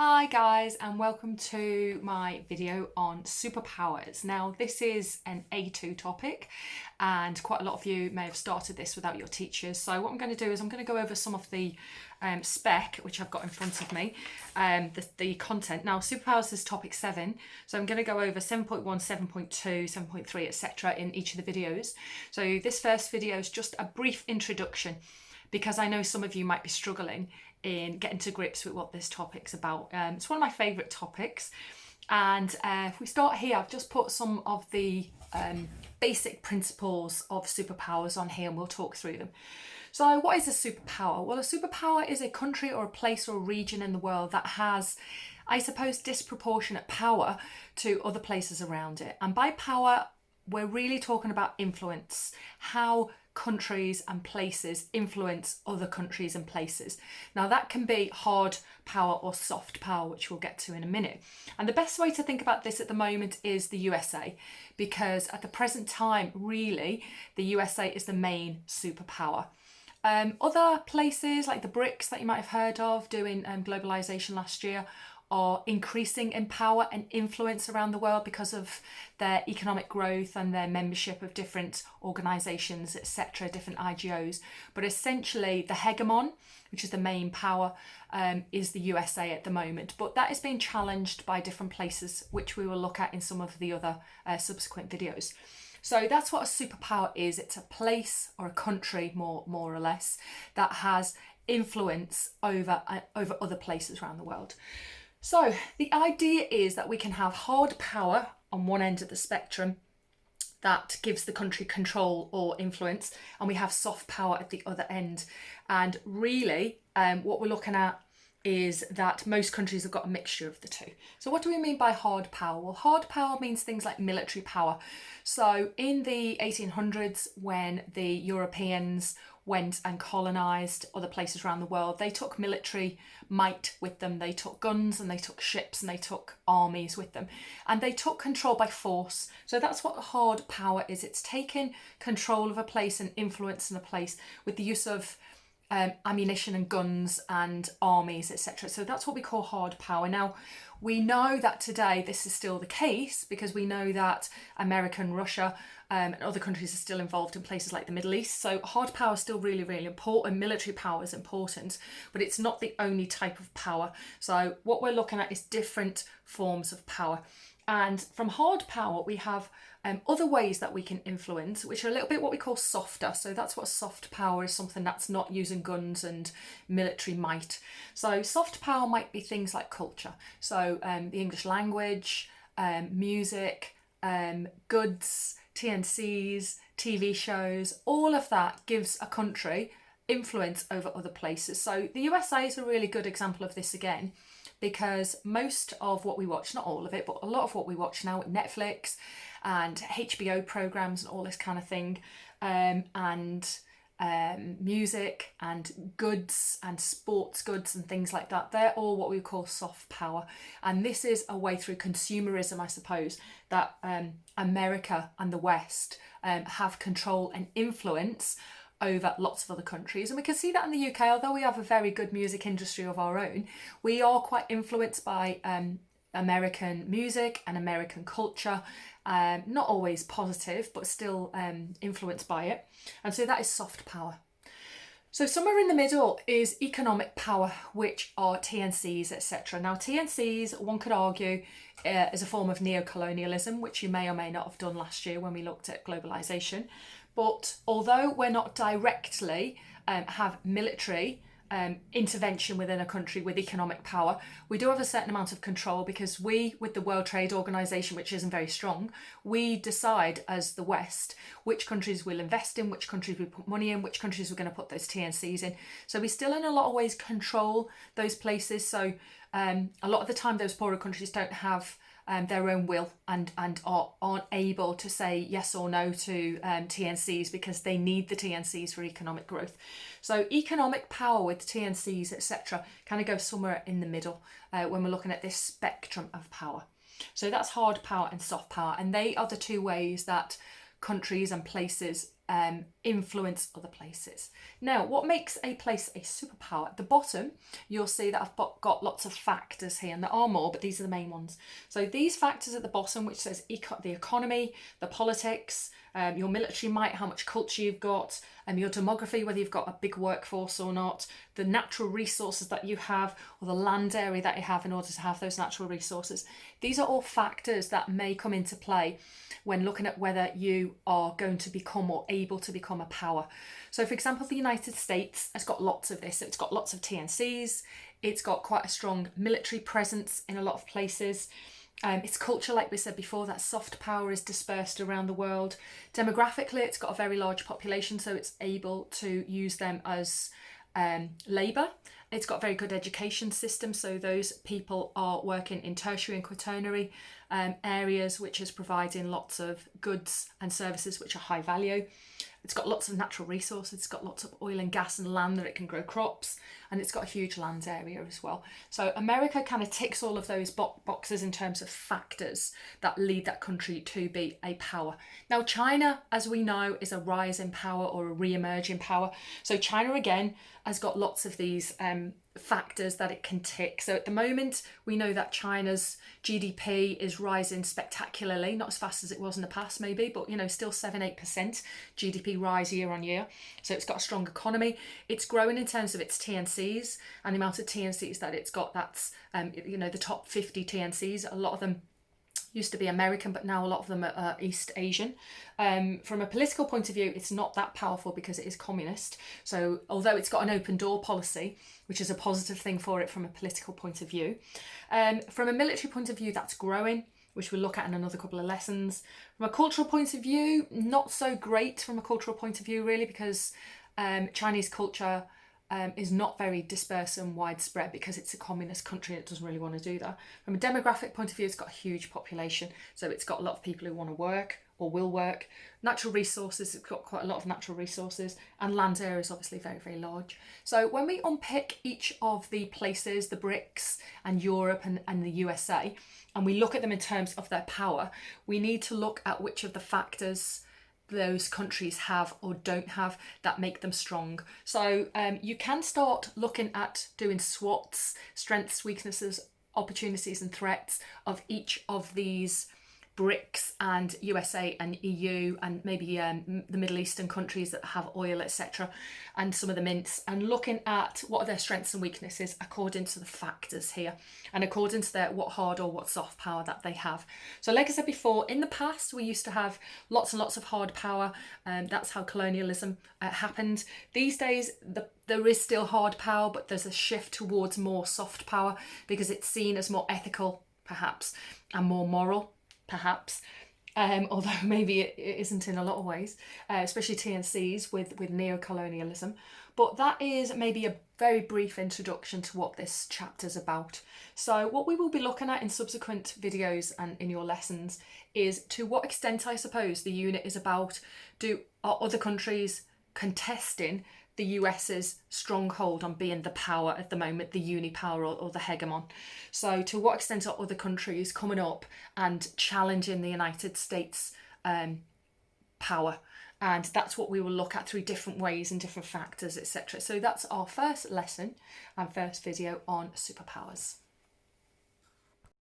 Hi guys, and welcome to my video on superpowers. Now this is an A2 topic and quite a lot of you may have started this without your teachers. So what I'm going to do is I'm going to go over some of the spec which I've got in front of me, the content. Now superpowers is topic 7, so I'm going to go over 7.1, 7.2, 7.3 etc. in each of the videos. So this first video is just a brief introduction because I know some of you might be struggling in getting to grips with what this topic's about. It's one of my favourite topics, and if we start here, I've just put some of the basic principles of superpowers on here and we'll talk through them. So what is a superpower? Well, a superpower is a country or a place or a region in the world that has, I suppose, disproportionate power to other places around it. And by power, we're really talking about influence, how countries and places influence other countries and places. Now that can be hard power or soft power, which we'll get to in a minute. And the best way to think about this at the moment is the USA, because at the present time, really, the USA is the main superpower. Other places like the BRICS that you might have heard of doing globalization last year are increasing in power and influence around the world because of their economic growth and their membership of different organisations, etc., different IGOs. But essentially the hegemon, which is the main power, is the USA at the moment. But that is being challenged by different places, which we will look at in some of the other subsequent videos. So that's what a superpower is. It's a place or a country, more or less, that has influence over other places around the world. So the idea is that we can have hard power on one end of the spectrum that gives the country control or influence, and we have soft power at the other end. And really what we're looking at is that most countries have got a mixture of the two. So what do we mean by hard power? Well, hard power means things like military power. So in the 1800s, when the Europeans went and colonised other places around the world, they took military might with them. They took guns and they took ships and they took armies with them, and they took control by force. So that's what hard power is. It's taking control of a place and influence in a place with the use of ammunition and guns and armies, etc. So that's what we call hard power. Now, we know that today this is still the case because we know that America and Russia and other countries are still involved in places like the Middle East. So hard power is still really, really important. Military power is important, but it's not the only type of power. So what we're looking at is different forms of power. And from hard power, we have other ways that we can influence, which are a little bit what we call softer. So that's what soft power is, something that's not using guns and military might. So soft power might be things like culture. So the English language, music, goods, TNCs, TV shows, all of that gives a country influence over other places. So the USA is a really good example of this again, because most of what we watch, not all of it, but a lot of what we watch now with Netflix and HBO programs and all this kind of thing, and music and goods and sports goods and things like that, they're all what we call soft power. And this is a way through consumerism, I suppose, that America and the West have control and influence over lots of other countries. And we can see that in the UK, although we have a very good music industry of our own, we are quite influenced by American music and American culture, not always positive, but still influenced by it. And so that is soft power. So somewhere in the middle is economic power, which are TNCs, etc. Now TNCs, one could argue, is a form of neo-colonialism, which you may or may not have done last year when we looked at globalisation. But although we're not directly have military intervention within a country with economic power, we do have a certain amount of control, because we, with the World Trade Organization, which isn't very strong, we decide as the West which countries we'll invest in, which countries we put money in, which countries we're going to put those TNCs in. So we still in a lot of ways control those places. So a lot of the time those poorer countries don't have their own will and aren't able to say yes or no to TNCs, because they need the TNCs for economic growth. So economic power with TNCs, etc., kind of goes somewhere in the middle when we're looking at this spectrum of power. So that's hard power and soft power, and they are the two ways that countries and places influence other places. Now, what makes a place a superpower? At the bottom, you'll see that I've got lots of factors here, and there are more, but these are the main ones. So these factors at the bottom, which says the economy, the politics, your military might, how much culture you've got, your demography, whether you've got a big workforce or not, the natural resources that you have, or the land area that you have in order to have those natural resources. These are all factors that may come into play when looking at whether you are going to become or able to become a power. So for example, the United States has got lots of this. So it's got lots of TNCs, it's got quite a strong military presence in a lot of places. Its culture, like we said before, that soft power is dispersed around the world. Demographically, it's got a very large population, so it's able to use them as labour. It's got a very good education system, so those people are working in tertiary and quaternary areas, which is providing lots of goods and services which are high value. It's got lots of natural resources, it's got lots of oil and gas and land that it can grow crops, and it's got a huge land area as well. So America kind of ticks all of those boxes in terms of factors that lead that country to be a power. Now China, as we know, is a rise in power or a re-emerging power. So China again has got lots of these factors that it can tick. So at the moment we know that China's GDP is rising spectacularly, not as fast as it was in the past maybe, but still 7-8% GDP rise year on year. So it's got a strong economy. It's growing in terms of its TNCs and the amount of TNCs that it's got. That's the top 50 TNCs. A lot of them used to be American, but now a lot of them are East Asian. From a political point of view, it's not that powerful because it is communist. So although it's got an open door policy, which is a positive thing for it from a political point of view, from a military point of view, that's growing, which we'll look at in another couple of lessons. From a cultural point of view, not so great from a cultural point of view, really, because Chinese culture is not very dispersed and widespread because it's a communist country and it doesn't really want to do that. From a demographic point of view, it's got a huge population, so it's got a lot of people who want to work or will work. Natural resources, it's got quite a lot of natural resources, and land area is obviously very, very large. So when we unpick each of the places, the BRICS and Europe and the USA, and we look at them in terms of their power, we need to look at which of the factors those countries have or don't have that make them strong. So you can start looking at doing SWOTs, strengths, weaknesses, opportunities and threats of each of these BRICS and USA and EU and maybe the Middle Eastern countries that have oil, etc., and some of the mints, and looking at what are their strengths and weaknesses according to the factors here and according to their what hard or what soft power that they have. So like I said before, in the past we used to have lots and lots of hard power, that's how colonialism happened. These days there is still hard power, but there's a shift towards more soft power because it's seen as more ethical perhaps and more moral perhaps, although maybe it isn't in a lot of ways, especially TNCs with neo-colonialism. But that is maybe a very brief introduction to what this chapter's about. So what we will be looking at in subsequent videos and in your lessons is to what extent, I suppose, the unit is about. Are other countries contesting the US's stronghold on being the power at the moment, the unipower or the hegemon? So to what extent are other countries coming up and challenging the United States power? And that's what we will look at through different ways and different factors, etc. So that's our first lesson and first video on superpowers.